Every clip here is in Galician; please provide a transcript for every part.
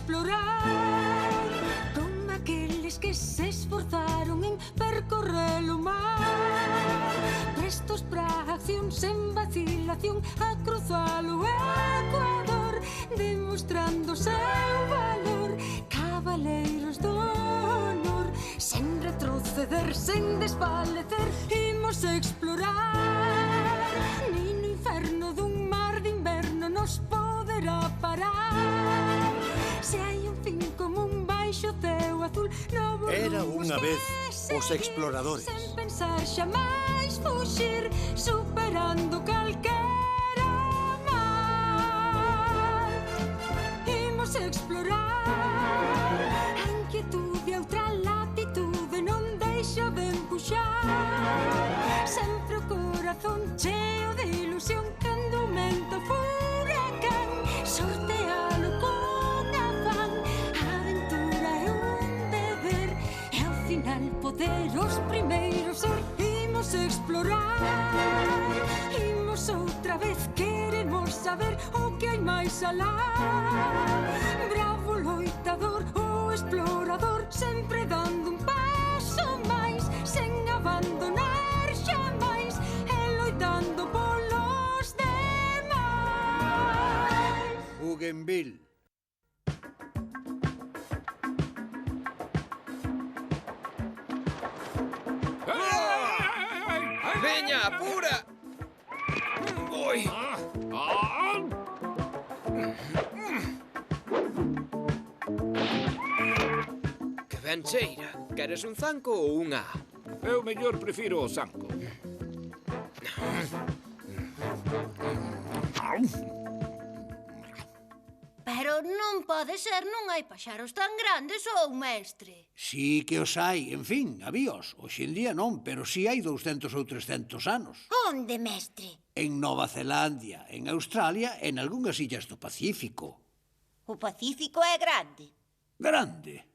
explorar, como aqueles que se esforzaron en percorrer o mar, prestos pra acción sen vacilación a cruzar o Ecuador, demostrando seu valor, cabaleiros do honor, sen retroceder, sen desfalecer, imos explorar. Nin no inferno dun mar de inverno nos poderá parar. Se hai un fin común baixo ceo azul, novo Era rumos unha que vez os seguir, exploradores. sen pensar xamais fuxir, superando calquera mar. Imos explorar a inquietude, a outra latitude non deixa de empuxar, sempre o corazón cheo de ilusión cando aumenta o furacán, sortealo con afán, a aventura é un deber e ao final poder os primeiros ser. Imos explorar, imos outra vez, queremos saber o que hai máis alá. Bravo loitador, o explorador, sempre dando un paso máis, sen abandonar xamais, e loitando polos demais. Bougainville. Veña, apura! Oi! Que ben cheira. Queres un zanco ou unha? Eu mellor prefiro o zanco. Pero non pode ser, non hai paxaros tan grandes, ou mestre? Sí que os hai, en fin, habíos. Hoxe en día non, pero sí hai 200 ou 300 anos. Onde, mestre? En Nova Zelandia, en Australia e en algunhas illas do Pacífico. O Pacífico é grande. Grande?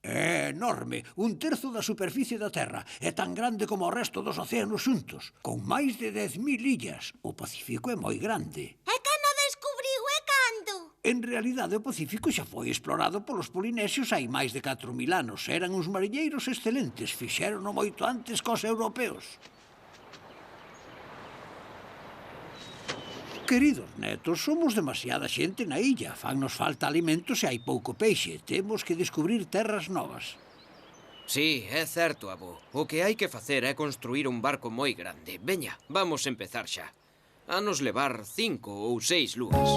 É enorme, 1/3 da superficie da Terra. É tan grande como o resto dos océanos xuntos, con máis de 10.000 illas. O Pacífico é moi grande. E quen o descubriu e cando? En realidade, o Pacífico xa foi explorado polos polinesios hai máis de 4.000 anos. Eran uns mariñeiros excelentes, fixérono moito antes cos europeos. Queridos netos, somos demasiada xente na illa. Fannos falta alimentos e hai pouco peixe. Temos que descubrir terras novas. Sí, é certo, avó. O que hai que facer é construir un barco moi grande. Veña, vamos empezar xa. A nos levar 5 ou 6 lúas.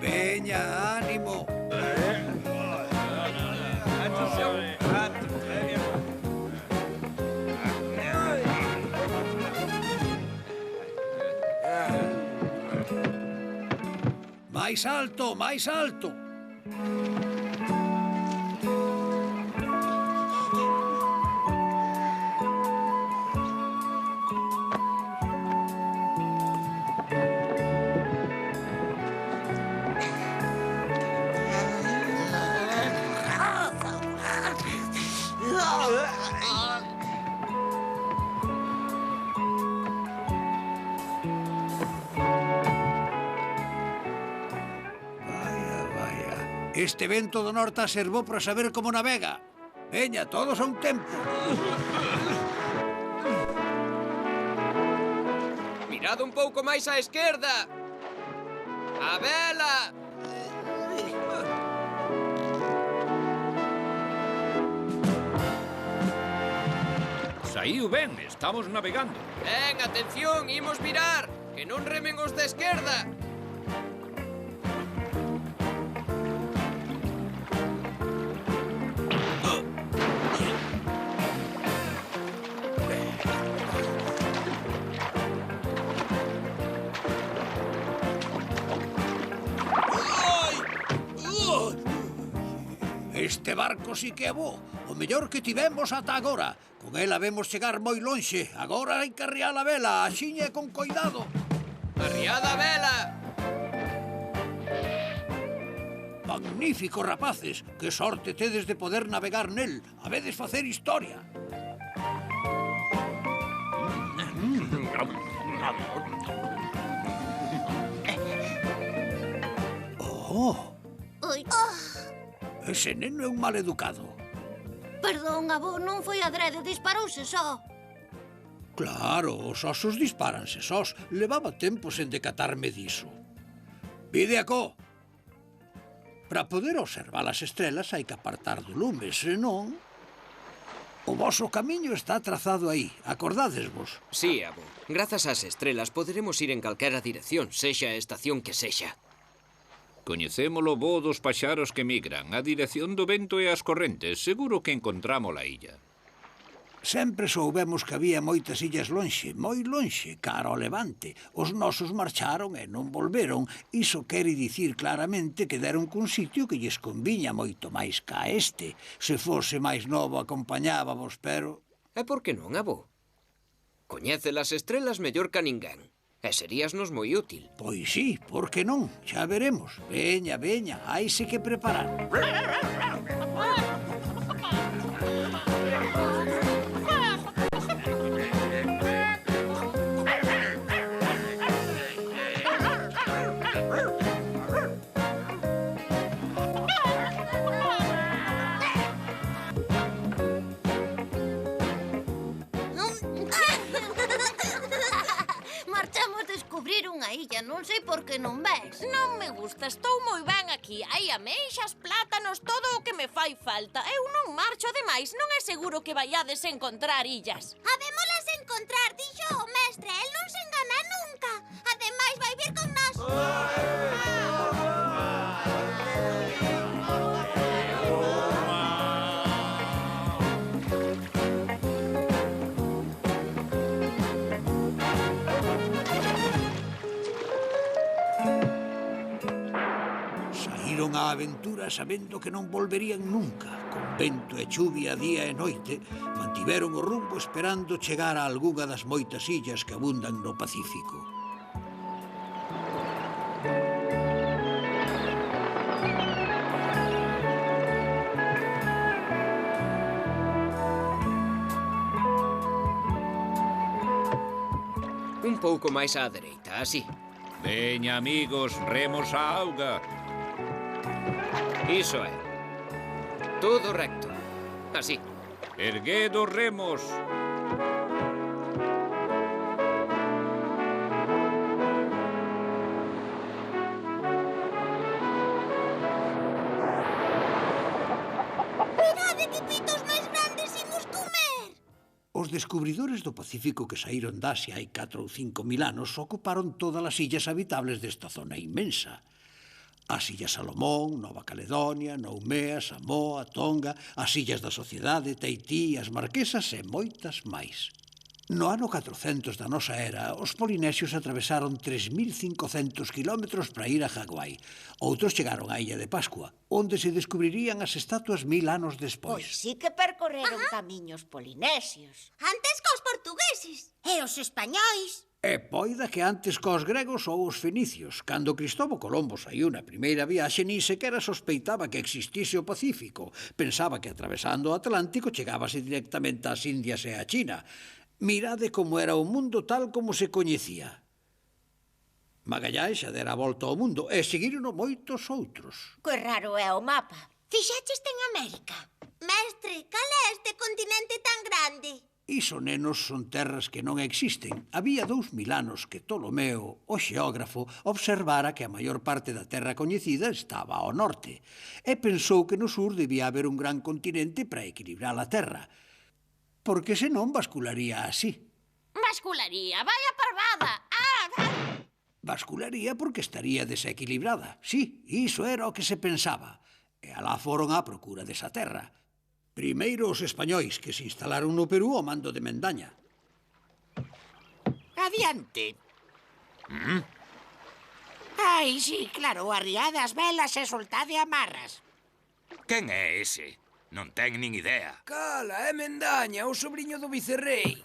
Veña, ánimo. Máis alto, máis alto. Este vento do norte servou para saber como navega. Veña, todos a un tempo. Mirad un pouco máis á esquerda. A vela! Saíu ben, estamos navegando. Ben, atención, imos virar, que non remen os da esquerda. Este barco sí que é bo, o mellor que tivemos ata agora. Con ela vemos chegar moi lonxe. Agora hai que arriar a vela, axiña e con coidado. Arriada a vela. Magnífico, rapaces. Que sorte tedes de poder navegar nel. Habedes facer historia. Oh, Ui, ese neno é un mal educado. perdón, avó, non foi adrede, disparouse só. Claro, os osos dispáranse sós. Levaba tempo sen decatarme diso. Vide acó. Para poder observar as estrelas hai que apartar do lume, senón... O voso camiño está trazado aí, acordádesvos? Sí, abo. Grazas ás estrelas poderemos ir en calquera dirección, sexa a estación que sexa. Coñecemos o voo dos paxaros que migran, a dirección do vento e as correntes. Seguro que encontramos a illa. Sempre soubemos que había moitas illas lonxe, moi lonxe, cara ao levante. Os nosos marcharon e non volveron. Iso quere dicir claramente que deron cun sitio que lles conviña moito máis ca este. Se fose máis novo acompañábamos, pero... E por que non, abo? Coñece as estrelas mellor ca ninguén. E seríasnos moi útil. Pois sí, por que non? Xa veremos. Veña, veña, haise que preparar. Marchamos descubrir unha illa, non sei por que non ves. Non me gusta, estou moi ben aquí. Hai ameixas, plátanos, todo o que me fai falta. Eu non marcho, ademais, non é seguro que vaiades encontrar illas. Habémolas encontrar, dixo o mestre, el non se engana nunca. Ademais, vai vir con nós. Saíron á aventura sabendo que non volverían nunca. Con vento e chuvia día e noite, mantiveron o rumbo esperando chegar a algunha das moitas illas que abundan no Pacífico. Un pouco máis á dereita, así. Veña, amigos, remos a auga. Iso é. Todo recto. Así. Ergued os remos. Mirade que pitos máis grandes imos comer. Os descubridores do Pacífico que saíron de Asia hai 4 ou 5 mil anos ocuparon todas as illas habitables desta zona inmensa. As illas Salomón, Nova Caledonia, Noumea, Samoa, Tonga, as illas da Sociedade, Tahití, as Marquesas e moitas máis. No ano 400 da nosa era, os polinesios atravesaron 3.500 kilómetros para ir a Hawái. Outros chegaron á Illa de Pascua, onde se descubrirían as estatuas 1000 anos Pois despois. sí que percorreron camiños polinesios. Antes cos portugueses. E os españois. E poida que antes cos gregos ou os fenicios. Cando Cristóbal Colombo saiu na primeira viaxe, nin sequera sospeitaba que existise o Pacífico. Pensaba que atravesando o Atlántico chegábase directamente ás Indias e a China. Mirade como era o mundo tal como se coñecía. Magallanes xa dera a volta ao mundo e seguirono moitos outros. Que raro é o mapa. Fixécheste en América. Mestre, cal é este continente tan grande? Iso, nenos, son terras que non existen. Había 2000 anos que Ptolomeo, o xeógrafo, observara que a maior parte da terra coñecida estaba ao norte e pensou que no sur debía haber un gran continente para equilibrar a terra. porque senón bascularía así. Bascularía, vai a parvada. Bascularía porque estaría desequilibrada. Sí, iso era o que se pensaba. E alá foron á procura desa terra. Primeiro os españois que se instalaron no Perú ao mando de Mendaña. Adiante. Ai, sí, claro, arriade as velas e soltade amarras. Quen é ese? Non ten nin idea. Cala, é Mendaña, o sobrinho do vicerrei.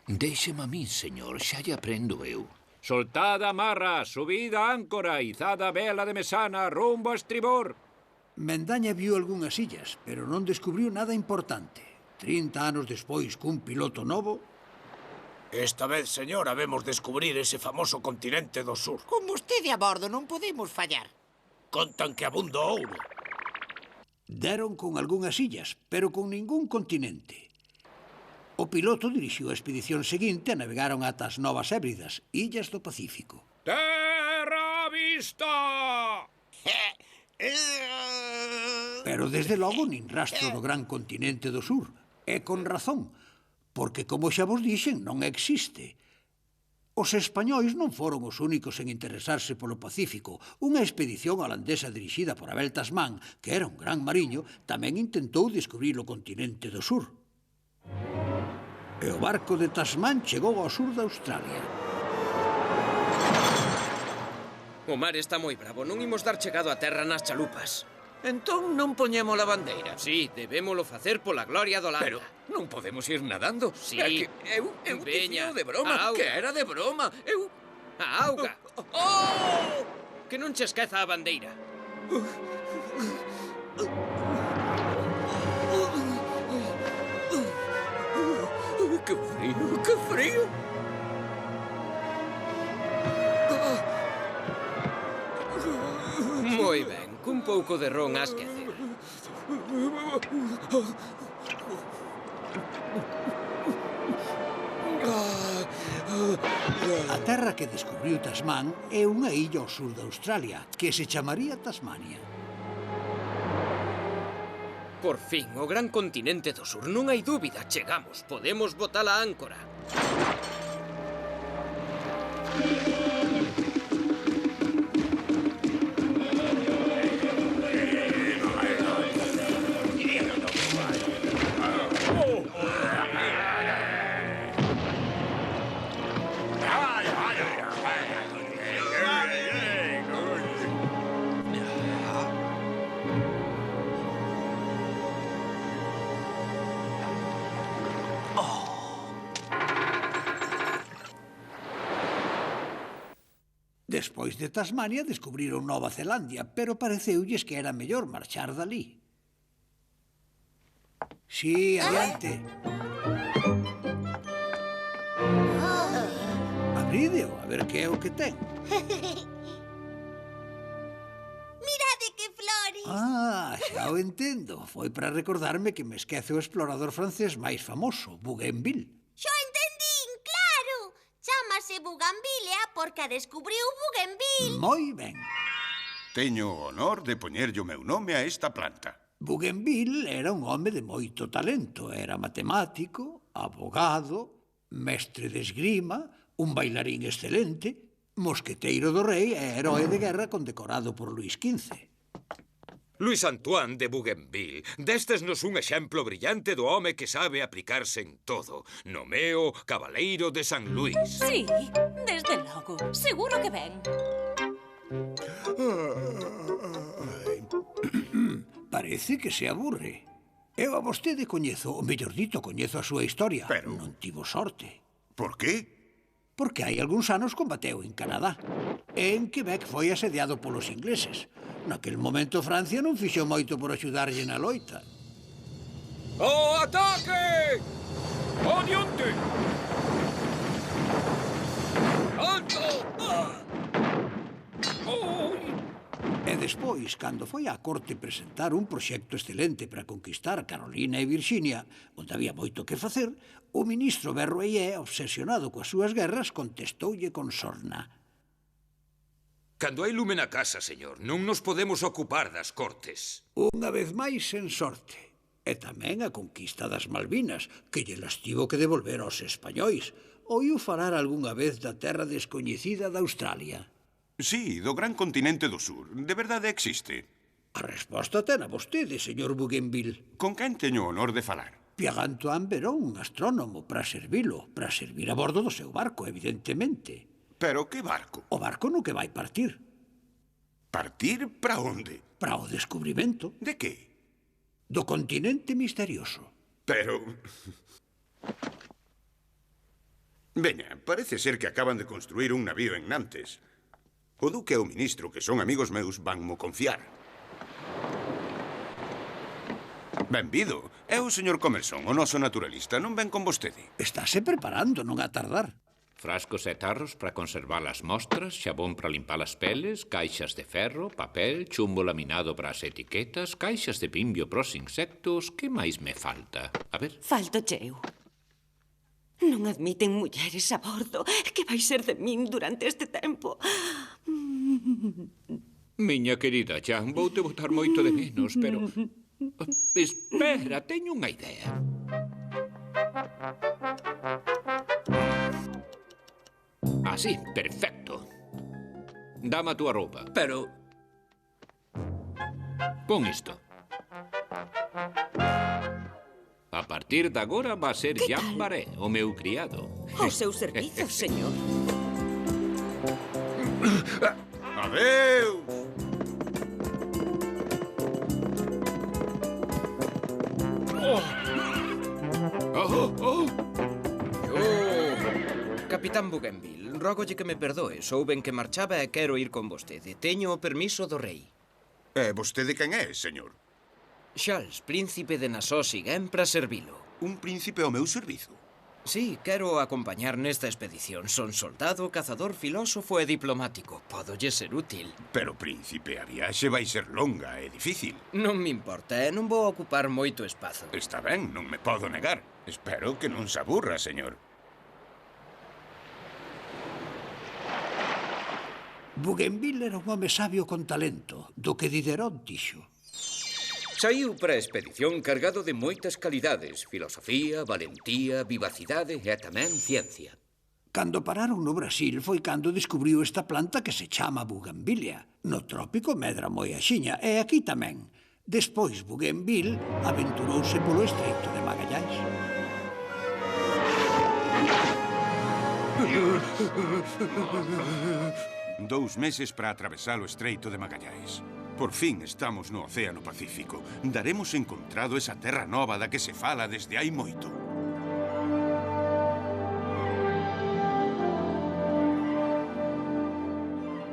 Déixeme a min, señor, xa lle aprendo eu. Soltad amarras, subid a áncora, izada a vela de mesana, rumbo a estribor. Mendaña viu algunhas illas, pero non descubriu nada importante. 30 anos despois, cun piloto novo... Esta vez, señor, habemos descubrir ese famoso continente do sur. Con vostede a bordo non podemos fallar. Contan que abunda ouro. Deron con algunhas illas, pero con ningún continente. O piloto dirixiu a expedición seguinte e navegaron ata as Novas Hébridas, illas do Pacífico. Terra vista! Pero desde logo nin rastro do gran continente do sur. E con razón, porque, como xa vos dixen, non existe. Os españois non foron os únicos en interesarse polo Pacífico. Unha expedición holandesa dirixida por Abel Tasman, que era un gran mariño, tamén intentou descubrir o continente do sur. E o barco de Tasman chegou ao sur de Australia. O mar está moi bravo, non imos dar chegado a terra nas chalupas. Entón non poñemos a bandeira. Sí, debémolo facer pola gloria do Holanda. Pero non podemos ir nadando. Sí. É que eu Veña, dicía de broma, que era de broma. A auga. Oh! Que non che esqueza a bandeira. Que frío, que frío. Moi ben, cun pouco de ron a esquecer. A terra que descubriu Tasman é unha illa ao sur de Australia, que se chamaría Tasmania. Por fin, o gran continente do sur, non hai dúbida, chegamos, podemos botar a áncora. Despois de Tasmania descubriron Nova Zelandia, pero pareceulles que era mellor marchar dali. Sí, adiante. Abrídeo, a ver que é o que ten. Mirade que flores. Ah, xa o entendo. Foi para recordarme que me esquece o explorador francés máis famoso, Bougainville. Xo entendín, claro. Chámase Bugambilia porque a descubriu Bougainville. Moi ben. Teño o honor de poñerlle o meu nome a esta planta. Bougainville era un home de moito talento. Era matemático, abogado, mestre de esgrima, un bailarín excelente, mosqueteiro do rei e heroe de guerra condecorado por Luís XV. Luis Antoine de Bougainville, destesnos un exemplo brillante do home que sabe aplicarse en todo. Nomeo Cabaleiro de San Luís. Sí, desde logo, seguro que ven. Parece que se aburre. Eu a vostede coñezo, ou mellor dito, coñezo a súa historia. Pero non tivo sorte. Por qué? Porque hai algúns anos combateu en Canadá. E en Quebec foi asediado polos ingleses. Naquel momento Francia non fixo moito por axudarlle na loita. ¡O ataque! ¡Adiante! ¡Alto! E despois, cando foi á corte presentar un proxecto excelente para conquistar Carolina e Virxinia, onde había moito que facer, o ministro Berrueye, obsesionado coas súas guerras, contestoulle con sorna. Cando hai lume na casa, señor, non nos podemos ocupar das cortes. Unha vez máis sen sorte. E tamén a conquista das Malvinas, que lle las tivo que devolver aos españois. Oiu falar algunha vez da terra descoñecida da Australia? Sí, do gran continente do sur. De verdade existe. A resposta ten a vostede, señor Bougainville. Con quen teño o honor de falar? Pierre-Antoine Veron, un astrónomo, para servir a bordo do seu barco, evidentemente. Pero que barco? O barco no que vai partir. Partir para onde? Para o descubrimento. De que? Do continente misterioso. Pero... Veña, parece ser que acaban de construir un navío en Nantes. O duque e o ministro, que son amigos meus, vanmo confiar. Benvido. É o señor Comerson, o noso naturalista. Non ven con vostede. Estáse preparando, non a tardar. Frascos e tarros para conservar as mostras, xabón para limpar as peles, caixas de ferro, papel, chumbo laminado para as etiquetas, caixas de pimbio para os insectos... Que máis me falta? A ver... Falto eu. Non admiten mulleres a bordo. Que vai ser de min durante este tempo? Miña querida Jan, vou-te botar moito de menos, pero... Espera, teño unha idea. Así, perfecto. Dame a túa roupa. Pero... Pon isto. A partir de agora va a ser Jan Baré, o meu criado. Ao seu servizo, señor. Adeus! Capitán Bougainville, rógolle que me perdoe. Souben que marchaba e quero ir con vostede. Teño o permiso do rei. E vostede quen é, señor? Charles, príncipe de Nassau-Siegen, para servilo. Un príncipe ao meu servizo? Sí, quero acompañar nesta expedición. Son soldado, cazador, filósofo e diplomático. Pódolle ser útil. Pero, príncipe, a viaxe vai ser longa e difícil. Non me importa, non vou ocupar moito espazo. Está ben, non me podo negar. Espero que non se aburra, señor. Bougainville era un home sabio con talento, do que Diderot dixo. Saiu para a expedición cargado de moitas calidades. Filosofía, valentía, vivacidade e tamén ciencia. Cando pararon no Brasil foi cando descubriu esta planta que se chama Bougainvillea. No trópico medra moi axiña, e aquí tamén. Despois Bougainville aventurouse polo estreito de Magallanes. 2 meses para atravesar o estreito de Magallanes. Por fin estamos no Océano Pacífico. Daremos encontrado esa terra nova da que se fala desde hai moito.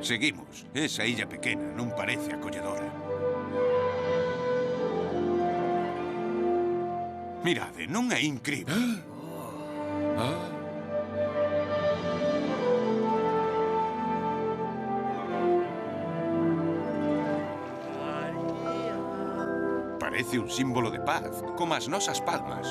Seguimos. Esa illa pequena non parece acolledora. Mirade, non é incrível? Parece un símbolo de paz, como as nosas palmas.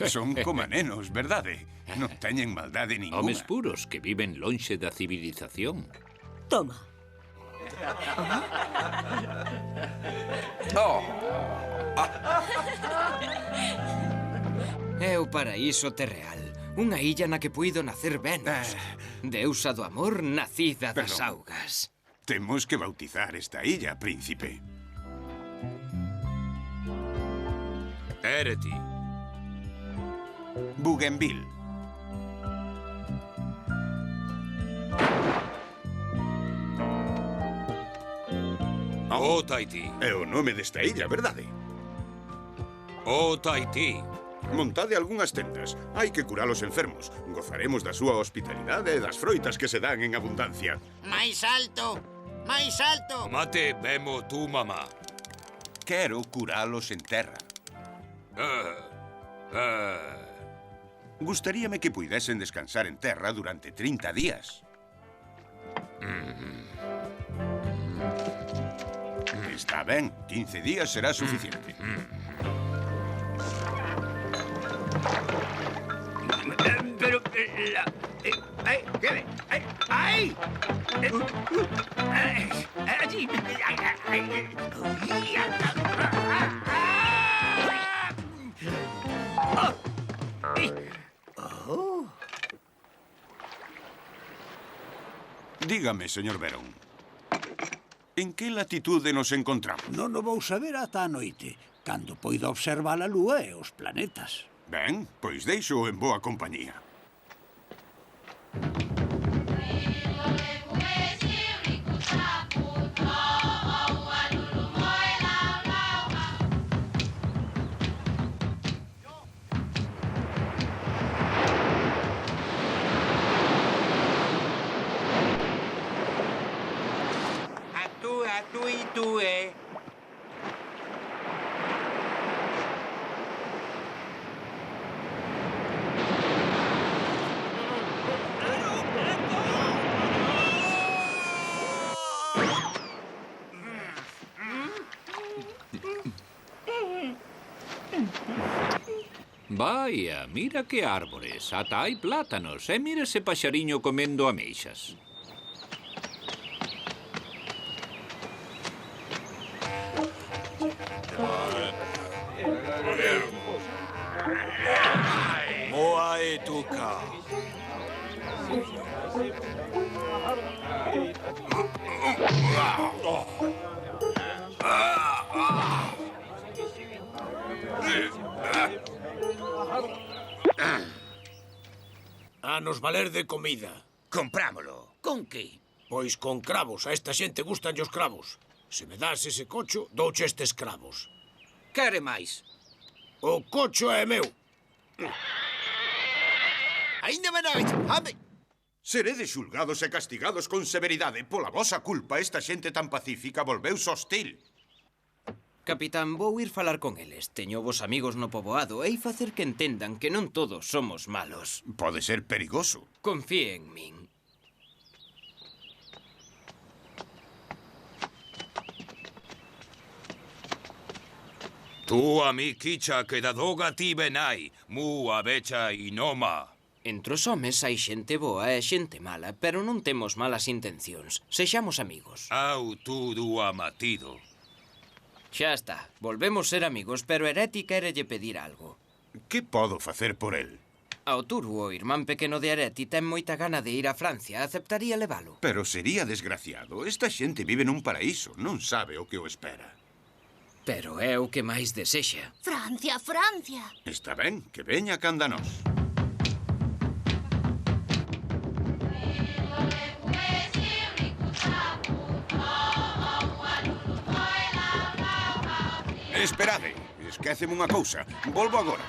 Son como nenos, verdade? Non teñen maldade ninguna. Homes puros que viven lonxe da civilización. Toma. É o paraíso terreal. Unha illa na que puido nacer Venus. Deusa do amor nacida das augas. Temos que bautizar esta illa, príncipe. Ereti. Bougainville. O Tahití. É o nome desta illa, verdade? O Tahití. Montade algunhas tendas. Hai que curar os enfermos. Gozaremos da súa hospitalidade e das froitas que se dan en abundancia. Máis alto! Máis alto! Mate, vemo tú, mamá. Quero curalos en terra. Gustaríame que puidesen descansar en terra durante 30 días. Está ben, 15 días será suficiente. Pero... ¡Ay! Allí. Dígame, señor Verón, en que latitude nos encontramos? Non o vou saber ata a noite, cando poida observar a Lúa e os planetas. Ben, pois deixo en boa compañía. Tú y tú, Vaya, mira que árbores. Ata hai plátanos. E mira ese paxariño comendo ameixas. Moa e tuca. A nos valer de comida. Comprámolo. Con que? Pois con cravos. A esta xente gustan os cravos. Se me das ese cocho, douche estes cravos. Quere máis? O cocho é meu. Ainda me nais, hame! Seredes xulgados e castigados con severidade. Pola vosa culpa, esta xente tan pacífica volveuse hostil. Capitán, vou ir falar con eles. Teño vos amigos no poboado e hei facer que entendan que non todos somos malos. Pode ser perigoso. Confíe en min. Tu a mi quicha que da doga ti benai, mu a becha inoma. Entre os homes hai xente boa e xente mala, pero non temos malas intencións. Sexamos amigos. Au tú du amatido. Xa está. Volvemos ser amigos, pero Areti quérelle pedir algo. Que podo facer por el? Ao Turu, o irmán pequeno de Areti, ten moita gana de ir a Francia. Aceptaría levalo. Pero sería desgraciado. Esta xente vive nun paraíso. Non sabe o que o espera. Pero é o que máis desexa. Francia, Francia. Está ben, que veña canda nós. Esperade, esquéceme unha cousa. Volvo agora.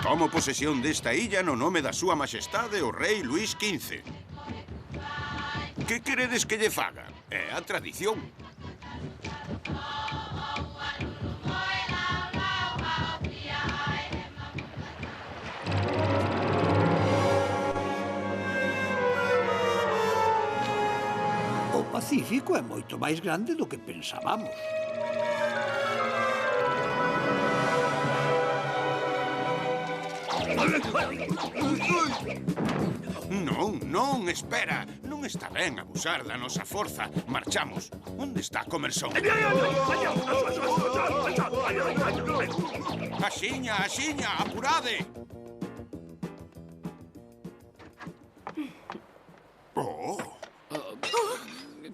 Tomo posesión desta illa no nome da súa majestade o rei Luís XV. Que queredes que lle faga? É a tradición. O Pacífico é moito máis grande do que pensábamos. Non, non, espera. Non está ben abusar da nosa forza. Marchamos. Onde está Comersón? Axiña, axiña, apurade.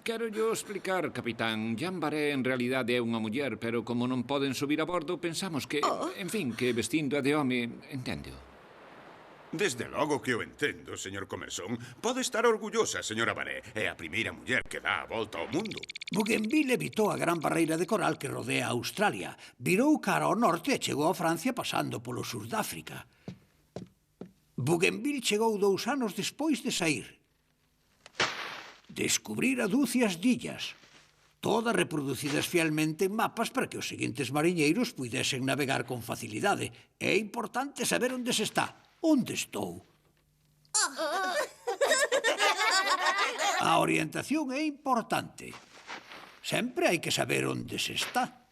Quero yo explicar, capitán. Jean Baré en realidade é unha muller, pero como non poden subir a bordo, pensamos que, en fin, que vestindo a de home, entendo. Desde logo que o entendo, señor Comersón. Pode estar orgullosa, señora Baré. É a primeira muller que dá a volta ao mundo. Bougainville evitou a gran barreira de coral que rodea a Australia. Virou cara ao norte e chegou a Francia pasando polo sur de África. Bougainville chegou 2 anos despois de saír. Descubrira dúcias de illas, todas reproducidas fielmente en mapas para que os seguintes mariñeiros puidesen navegar con facilidade. É importante saber onde se está. Onde estou? A orientación é importante. Sempre hai que saber onde se está.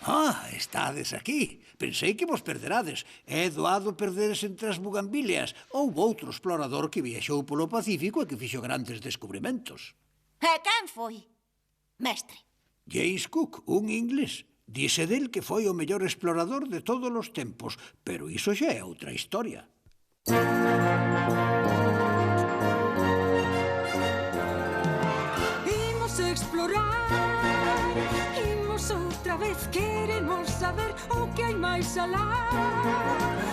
Ah, estades aquí. Pensei que vos perderades. É doado perderes entre as bugambilias. Houve outro explorador que viaxou polo Pacífico e que fixo grandes descubrimentos. E quen foi? Mestre. James Cook, un inglés. Dice del que foi o mellor explorador de todos os tempos, pero iso xa é outra historia. Imos explorar, imos outra vez, queremos saber o que hai máis alá.